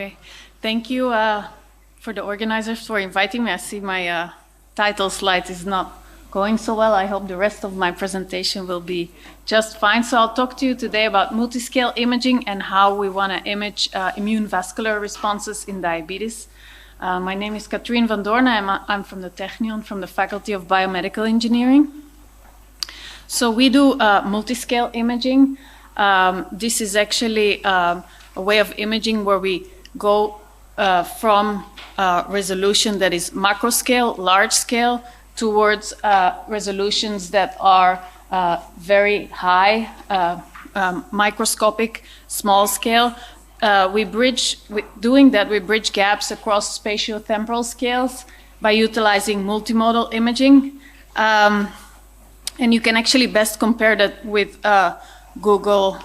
Okay, thank you for the organizers for inviting me. I see my title slide is not going so well. I hope the rest of my presentation will be just fine. So I'll talk to you today about multiscale imaging and how we want to image immune vascular responses in diabetes. My name is Katrien Vandoorne. I'm from the Technion, from the Faculty of Biomedical Engineering. So we do multiscale imaging. This is actually a way of imaging where we go from resolution that is macro scale, large scale, towards resolutions that are very high, microscopic, small scale. Doing that, we bridge gaps across spatio-temporal scales by utilizing multimodal imaging. And you can actually best compare that with Google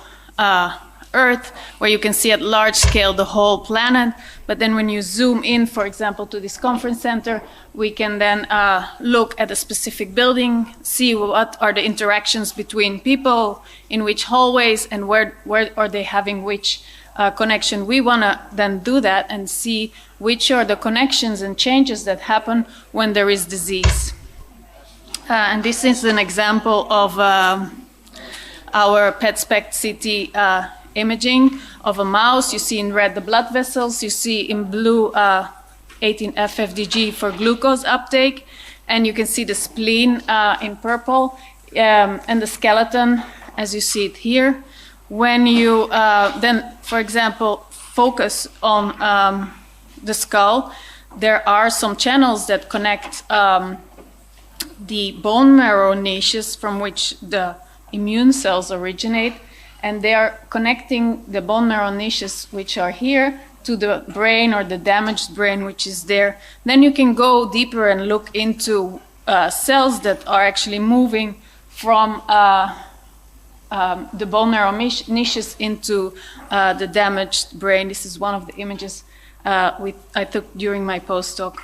Earth, where you can see at large scale the whole planet. But then when you zoom in, for example, to this conference center, we can then look at a specific building, see what are the interactions between people, in which hallways, and where are they having which connection. We want to then do that and see which are the connections and changes that happen when there is disease. And this is an example of our PET-SPECT CT imaging of a mouse. You see in red the blood vessels, you see in blue 18F-FDG for glucose uptake, and you can see the spleen in purple, and the skeleton as you see it here. When you then, for example, focus on the skull, there are some channels that connect the bone marrow niches from which the immune cells originate, and they are connecting the bone marrow niches, which are here, to the brain or the damaged brain, which is there. Then you can go deeper and look into cells that are actually moving from the bone marrow niches into the damaged brain. This is one of the images I took during my postdoc.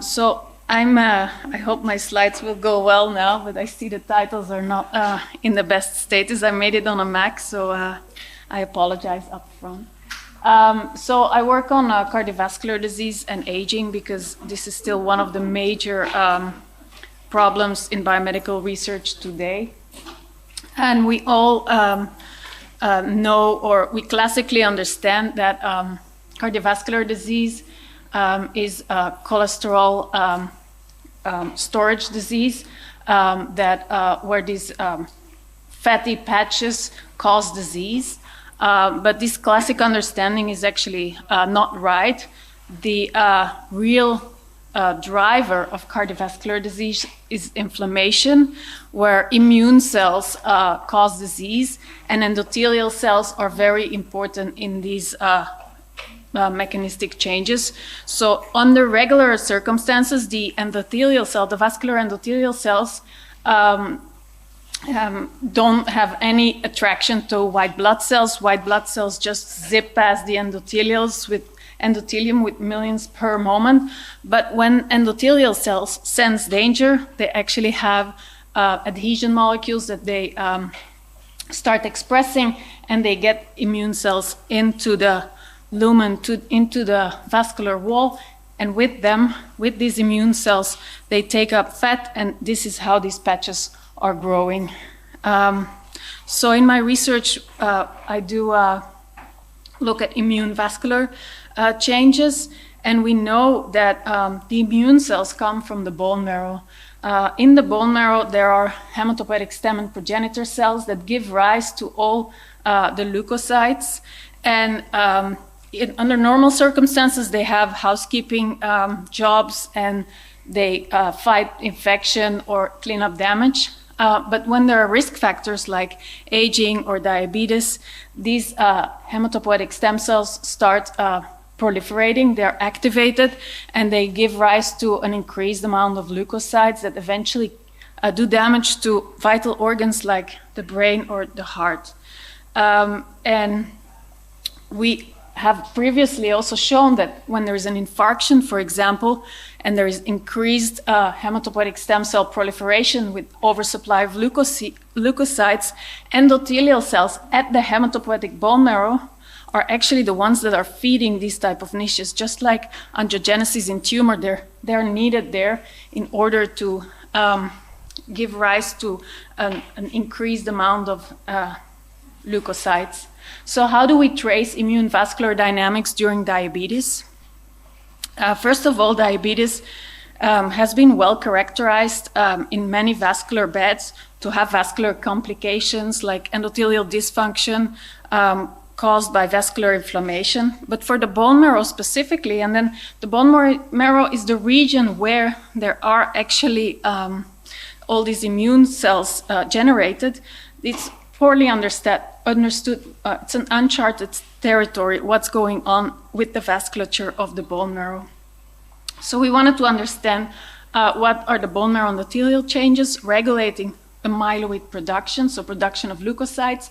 So I hope my slides will go well now, but I see the titles are not in the best status. I made it on a Mac, so I apologize up front. So I work on cardiovascular disease and aging because this is still one of the major problems in biomedical research today. And we all know, or we classically understand that cardiovascular disease is a cholesterol storage disease where these fatty patches cause disease. But this classic understanding is actually not right. The real driver of cardiovascular disease is inflammation, where immune cells cause disease, and endothelial cells are very important in these mechanistic changes. So under regular circumstances, the endothelial cell, the vascular endothelial cells, don't have any attraction to white blood cells. White blood cells just zip past the endothelium with millions per moment. But when endothelial cells sense danger, they actually have adhesion molecules that they start expressing, and they get immune cells into the lumen, into the vascular wall, and with them, with these immune cells, they take up fat, and this is how these patches are growing. So in my research, I do look at immune vascular changes, and we know that the immune cells come from the bone marrow. In the bone marrow, there are hematopoietic stem and progenitor cells that give rise to all the leukocytes, and under normal circumstances, they have housekeeping jobs, and they fight infection or clean up damage. But when there are risk factors like aging or diabetes, these hematopoietic stem cells start proliferating, they're activated, and they give rise to an increased amount of leukocytes that eventually do damage to vital organs like the brain or the heart. And we have previously also shown that when there is an infarction, for example, and there is increased hematopoietic stem cell proliferation with oversupply of leukocytes, endothelial cells at the hematopoietic bone marrow are actually the ones that are feeding these type of niches. Just like angiogenesis in tumor, they're needed there in order to give rise to an increased amount of leukocytes. So how do we trace immune vascular dynamics during diabetes? First of all, diabetes has been well characterized in many vascular beds to have vascular complications like endothelial dysfunction caused by vascular inflammation. But for the bone marrow specifically, and then the bone marrow is the region where there are actually all these immune cells generated, it's poorly understood. It's an uncharted territory, what's going on with the vasculature of the bone marrow. So we wanted to understand what are the bone marrow endothelial changes regulating the myeloid production, so production of leukocytes,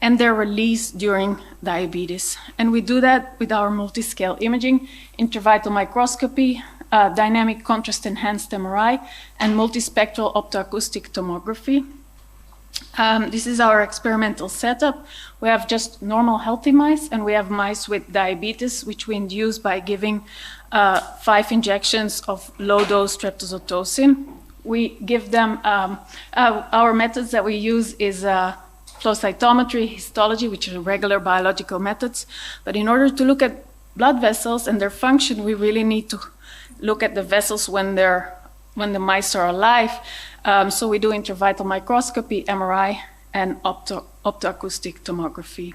and their release during diabetes. And we do that with our multiscale imaging, intravital microscopy, dynamic contrast enhanced MRI, and multispectral optoacoustic tomography. This is our experimental setup. We have just normal healthy mice, and we have mice with diabetes, which we induce by giving 5 injections of low-dose streptozotocin. We give them, our methods that we use is flow cytometry, histology, which are regular biological methods. But in order to look at blood vessels and their function, we really need to look at the vessels when the mice are alive. So we do intravital microscopy, MRI, and optoacoustic tomography.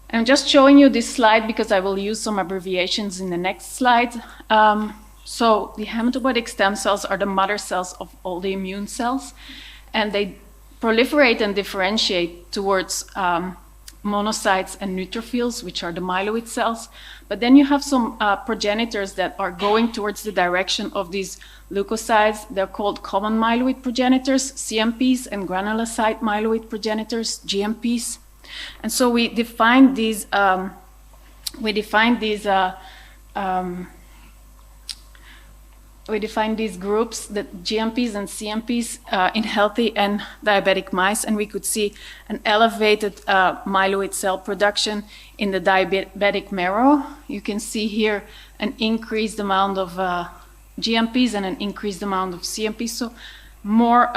I'm just showing you this slide because I will use some abbreviations in the next slide. So the hematopoietic stem cells are the mother cells of all the immune cells, and they proliferate and differentiate towards monocytes and neutrophils, which are the myeloid cells. But then you have some progenitors that are going towards the direction of these leukocytes. They're called common myeloid progenitors, CMPs, and granulocyte myeloid progenitors, GMPs. And so we define these groups, the GMPs and CMPs, in healthy and diabetic mice, and we could see an elevated myeloid cell production in the diabetic marrow. You can see here an increased amount of GMPs and an increased amount of CMPs, so more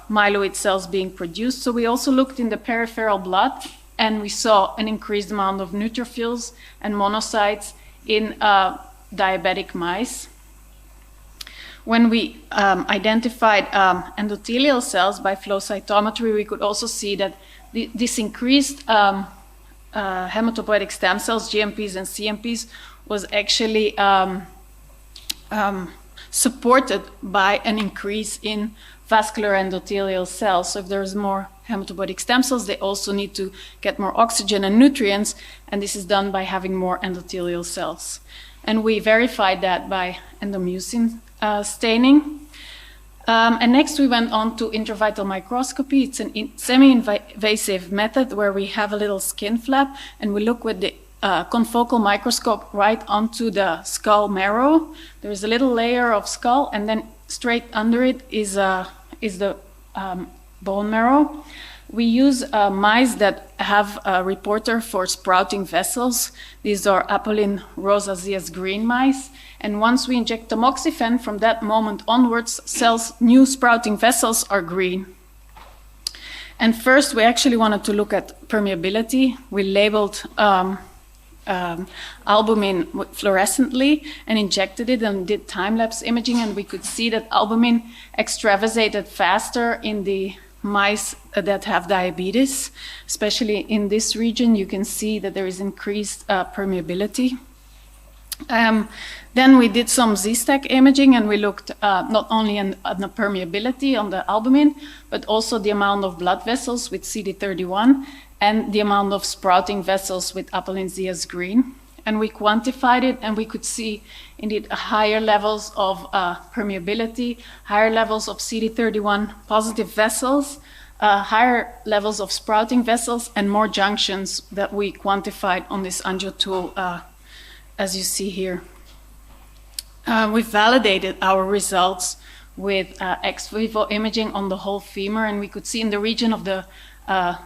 myeloid cells being produced. So we also looked in the peripheral blood, and we saw an increased amount of neutrophils and monocytes in diabetic mice. When we identified endothelial cells by flow cytometry, we could also see that this increased hematopoietic stem cells, GMPs and CMPs, was actually supported by an increase in vascular endothelial cells. So if there's more hematopoietic stem cells, they also need to get more oxygen and nutrients, and this is done by having more endothelial cells. And we verified that by endomucin staining. And next we went on to intravital microscopy. It's a semi-invasive method where we have a little skin flap and we look with the confocal microscope right onto the skull marrow. There's a little layer of skull, and then straight under it is the bone marrow. We use mice that have a reporter for sprouting vessels. These are Apollin rosaceus green mice. And once we inject tamoxifen, from that moment onwards, new sprouting vessels are green. And first, we actually wanted to look at permeability. We labeled albumin fluorescently and injected it and did time-lapse imaging, and we could see that albumin extravasated faster in the mice that have diabetes. Especially in this region, you can see that there is increased permeability. Then we did some Z-stack imaging, and we looked not only on the permeability on the albumin, but also the amount of blood vessels with CD31 and the amount of sprouting vessels with Apollin-Zeus green. And we quantified it, and we could see indeed higher levels of permeability, higher levels of CD31 positive vessels, higher levels of sprouting vessels, and more junctions that we quantified on this angio tool, as you see here. We validated our results with ex vivo imaging on the whole femur, and we could see in the region of the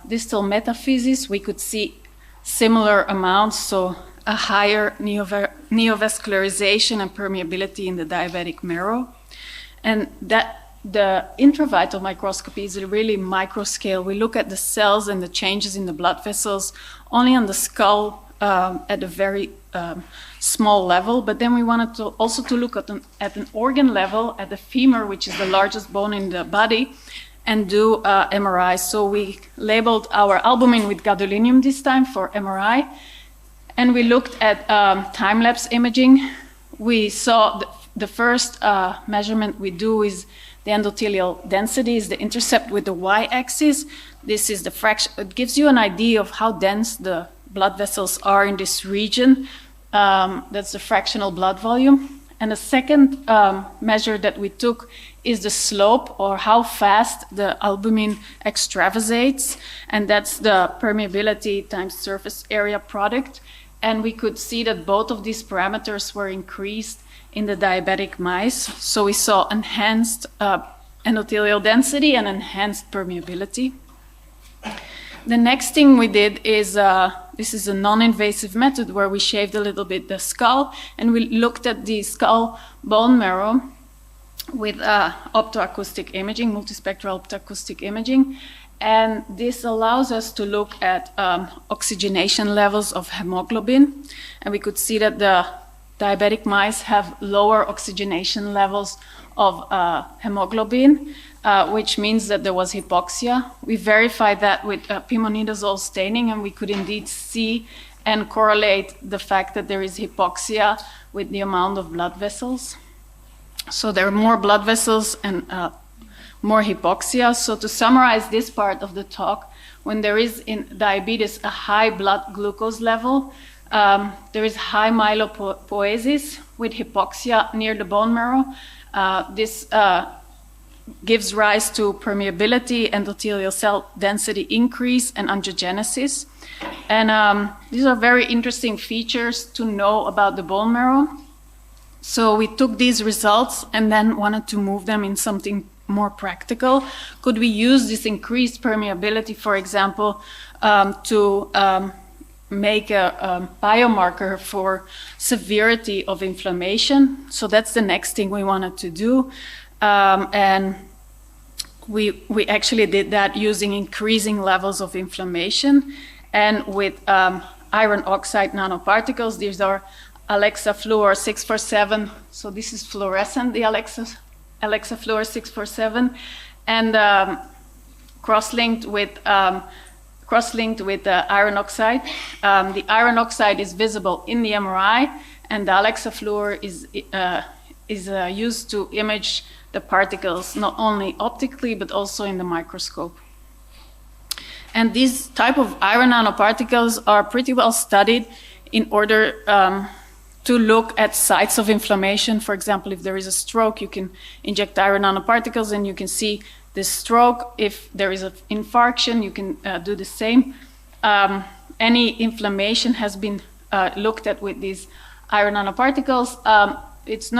distal metaphysis, we could see similar amounts, so a higher neovascularization and permeability in the diabetic marrow. And that the intravital microscopy is a really micro scale. We look at the cells and the changes in the blood vessels only on the skull at a very small level, but then we wanted to also to look at an organ level, at the femur, which is the largest bone in the body, and do MRI. So we labeled our albumin with gadolinium this time for MRI, and we looked at time-lapse imaging. We saw the first measurement we do is the endothelial density, is the intercept with the y-axis. This is the fraction. It gives you an idea of how dense the blood vessels are in this region. That's the fractional blood volume. And the second measure that we took is the slope, or how fast the albumin extravasates, and that's the permeability times surface area product. And we could see that both of these parameters were increased in the diabetic mice. So we saw enhanced endothelial density and enhanced permeability. The next thing we did is, this is a non-invasive method where we shaved a little bit the skull, and we looked at the skull bone marrow with optoacoustic imaging, multispectral optoacoustic imaging. And this allows us to look at oxygenation levels of hemoglobin. And we could see that the diabetic mice have lower oxygenation levels of hemoglobin, which means that there was hypoxia. We verified that with pimonidazole staining, and we could indeed see and correlate the fact that there is hypoxia with the amount of blood vessels. So there are more blood vessels and more hypoxia. So to summarize this part of the talk, when there is in diabetes a high blood glucose level, there is high myelopoiesis with hypoxia near the bone marrow. This gives rise to permeability, endothelial cell density increase, and angiogenesis. And these are very interesting features to know about the bone marrow. So we took these results and then wanted to move them in something more practical. Could we use this increased permeability, for example, to make a biomarker for severity of inflammation? So that's the next thing we wanted to do. And we actually did that using increasing levels of inflammation and with iron oxide nanoparticles. These are Alexa Fluor 647. So this is fluorescent, the Alexa Fluor 647, and cross-linked with iron oxide. The iron oxide is visible in the MRI, and the Alexa Fluor is used to image the particles not only optically but also in the microscope. And these type of iron nanoparticles are pretty well studied in order to look at sites of inflammation. For example, if there is a stroke, you can inject iron nanoparticles and you can see the stroke. If there is an infarction, you can do the same. Any inflammation has been looked at with these iron nanoparticles. It's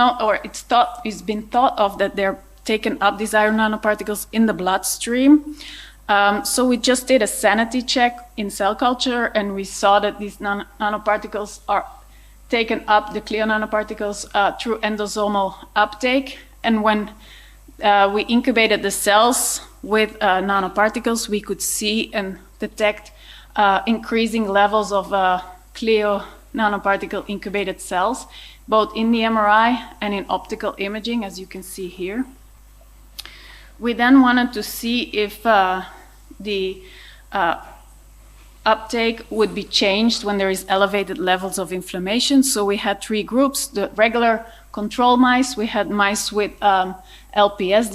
been thought of that they're taken up, these iron nanoparticles, in the bloodstream. So we just did a sanity check in cell culture, and we saw that these nanoparticles are taken up, the Clio nanoparticles, through endosomal uptake. And when we incubated the cells with nanoparticles, we could see and detect increasing levels of Clio nanoparticle incubated cells, both in the MRI and in optical imaging, as you can see here. We then wanted to see if the uptake would be changed when there is elevated levels of inflammation. So we had three groups: the regular control mice, we had mice with LPS.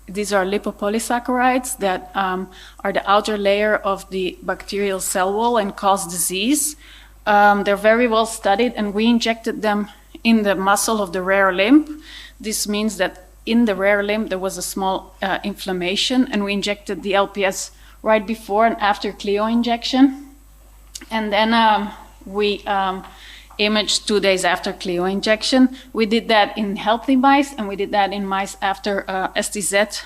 These are lipopolysaccharides that are the outer layer of the bacterial cell wall and cause disease. They're very well studied, and we injected them in the muscle of the rear limb. This means that in the rear limb there was a small inflammation, and we injected the LPS right before and after Clio injection. And then we imaged 2 days after Clio injection. We did that in healthy mice, and we did that in mice after STZ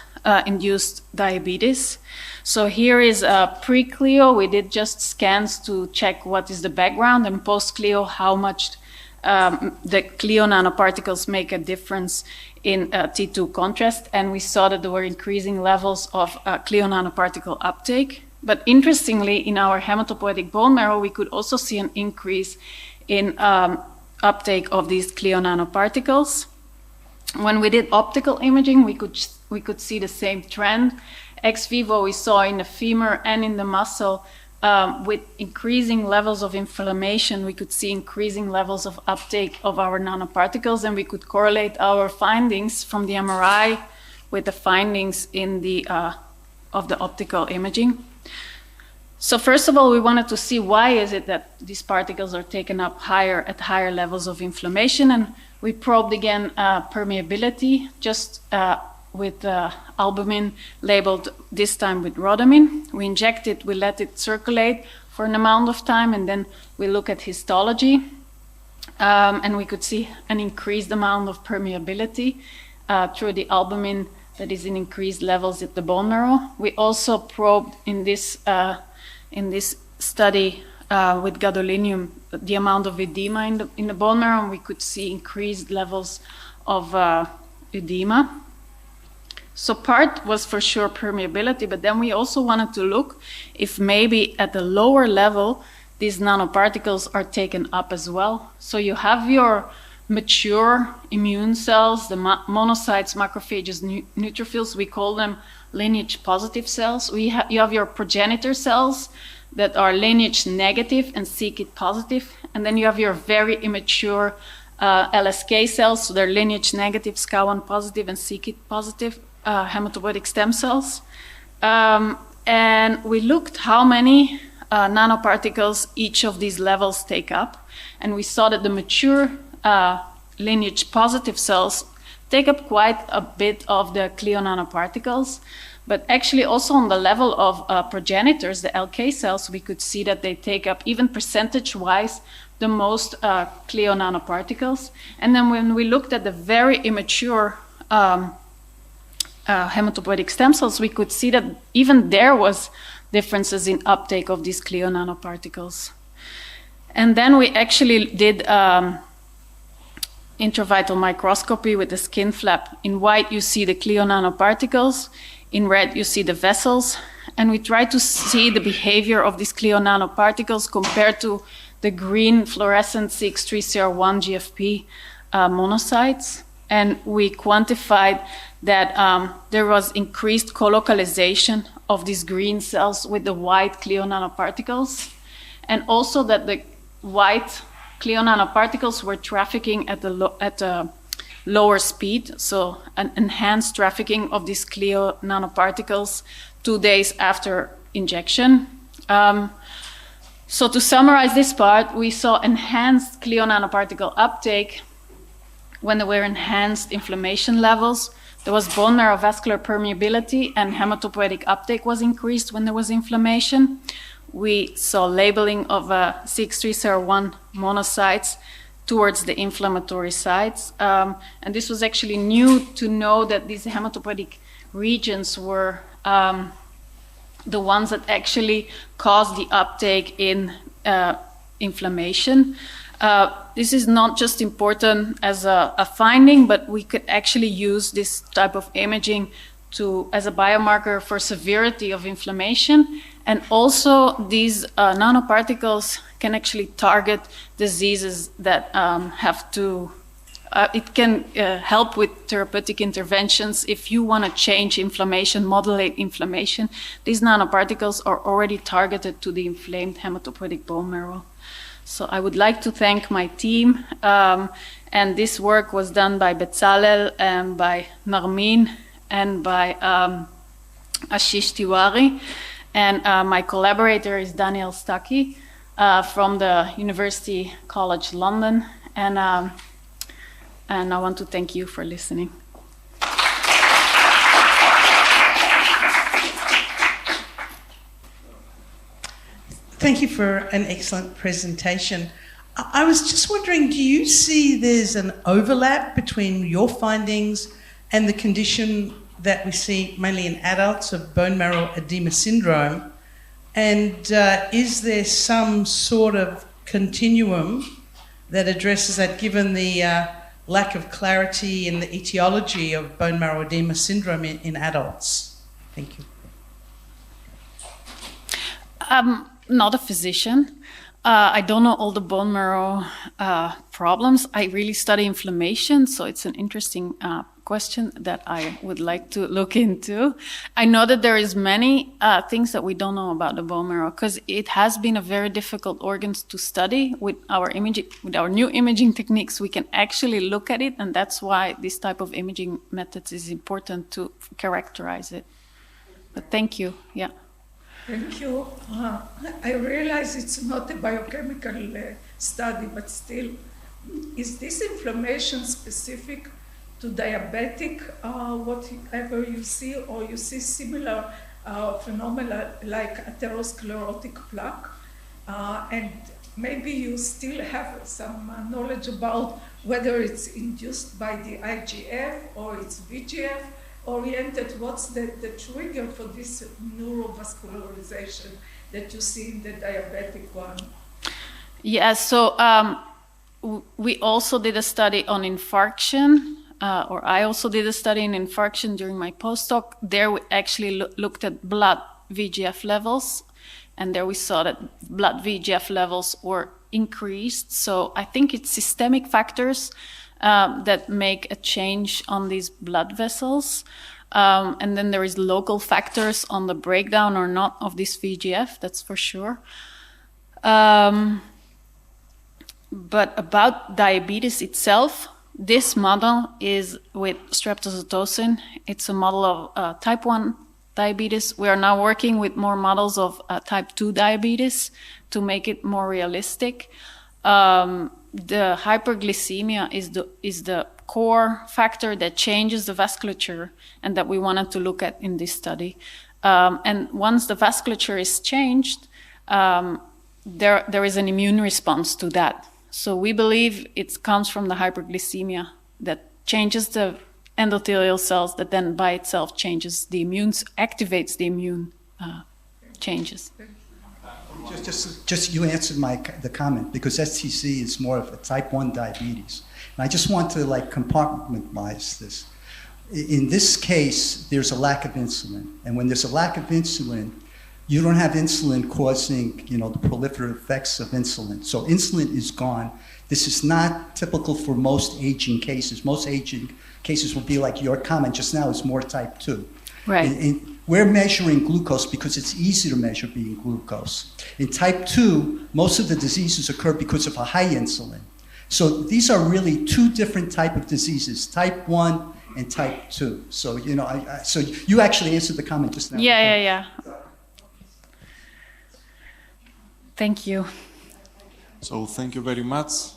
induced diabetes. So here is pre-Clio. We did just scans to check what is the background, and post-Clio, how much the Clio nanoparticles make a difference in T2 contrast. And we saw that there were increasing levels of Clio nanoparticle uptake. But interestingly, in our hematopoietic bone marrow, we could also see an increase in uptake of these Clio nanoparticles. When we did optical imaging, we could see the same trend. Ex vivo, we saw in the femur and in the muscle, with increasing levels of inflammation, we could see increasing levels of uptake of our nanoparticles, and we could correlate our findings from the MRI with the findings in the of the optical imaging. So first of all, we wanted to see why is it that these particles are taken up higher at higher levels of inflammation, and we probed again permeability, just with albumin labeled this time with rhodamine. We inject it, we let it circulate for an amount of time, and then we look at histology, and we could see an increased amount of permeability through the albumin that is in increased levels at the bone marrow. We also probed in this study with gadolinium the amount of edema in the bone marrow, and we could see increased levels of edema. So part was for sure permeability, but then we also wanted to look if maybe at the lower level these nanoparticles are taken up as well. So you have your mature immune cells, the monocytes, macrophages, neutrophils, we call them lineage positive cells. You have your progenitor cells that are lineage negative and c-KIT positive, and then you have your very immature LSK cells, so they're lineage negative, SCA1 positive and c-KIT positive hematopoietic stem cells. And we looked how many nanoparticles each of these levels take up, and we saw that the mature lineage positive cells take up quite a bit of the Clio nanoparticles, but actually also on the level of progenitors, the LK cells, we could see that they take up, even percentage-wise, the most Clio nanoparticles. And then when we looked at the very immature hematopoietic stem cells, we could see that even there was differences in uptake of these Clio nanoparticles. And then we actually did intravital microscopy with the skin flap. In white, you see the Clio nanoparticles. In red, you see the vessels. And we tried to see the behavior of these Clio nanoparticles compared to the green fluorescent CX3CR1 GFP monocytes. And we quantified that there was increased co-localization of these green cells with the white Clio nanoparticles, and also that the white Clio nanoparticles were trafficking at a lower speed, so an enhanced trafficking of these Clio nanoparticles 2 days after injection. So to summarize this part, we saw enhanced Clio nanoparticle uptake when there were enhanced inflammation levels. There was bone marrow vascular permeability, and hematopoietic uptake was increased when there was inflammation. We saw labeling of CX3CR1 monocytes towards the inflammatory sites. And this was actually new to know that these hematopoietic regions were the ones that actually caused the uptake in inflammation. This is not just important as a finding, but we could actually use this type of imaging as a biomarker for severity of inflammation. And also these nanoparticles can actually target diseases that it can help with therapeutic interventions. If you want to change inflammation, modulate inflammation, these nanoparticles are already targeted to the inflamed hematopoietic bone marrow. So I would like to thank my team, and this work was done by Bezalel and by Narmin and by Ashish Tiwari, and my collaborator is Daniel Stuckey from the University College London, and I want to thank you for listening. Thank you for an excellent presentation. I was just wondering, do you see there's an overlap between your findings and the condition that we see mainly in adults of bone marrow edema syndrome? And is there some sort of continuum that addresses that, given the lack of clarity in the etiology of bone marrow edema syndrome in adults? Thank you. I'm not a physician. I don't know all the bone marrow problems. I really study inflammation, so it's an interesting question that I would like to look into. I know that there is many things that we don't know about the bone marrow, because it has been a very difficult organ to study. With our imaging, with our new imaging techniques, we can actually look at it, and that's why this type of imaging methods is important to characterize it. But thank you. Yeah. Thank you. I realize it's not a biochemical study, but still, is this inflammation specific to diabetic, whatever you see, or you see similar phenomena like atherosclerotic plaque? And maybe you still have some knowledge about whether it's induced by the IGF or it's VGF oriented. What's the trigger for this neurovascularization that you see in the diabetic one? Yeah, so we also did a study on infarction, or I also did a study in infarction during my postdoc. There we actually looked at blood VEGF levels, and there we saw that blood VEGF levels were increased. So I think it's systemic factors that make a change on these blood vessels. And then there is local factors on the breakdown or not of this VEGF, that's for sure. But about diabetes itself, this model is with streptozotocin. It's a model of type 1 diabetes. We are now working with more models of type 2 diabetes to make it more realistic. The hyperglycemia is the core factor that changes the vasculature and that we wanted to look at in this study. And once the vasculature is changed, there is an immune response to that. So we believe it comes from the hyperglycemia that changes the endothelial cells, that then by itself changes the immune, activates the immune changes. Just you answered the comment, because STC is more of a type 1 diabetes. And I just want to compartmentalize this. In this case, there's a lack of insulin. And when there's a lack of insulin, you don't have insulin causing, the proliferative effects of insulin. So insulin is gone. This is not typical for most aging cases. Most aging cases will be like your comment just now, is more type 2. Right. And we're measuring glucose because it's easy to measure being glucose. In type 2, most of the diseases occur because of a high insulin. So these are really two different type of diseases, type 1 and type 2. So, so you actually answered the comment just now. Yeah. Thank you. So thank you very much.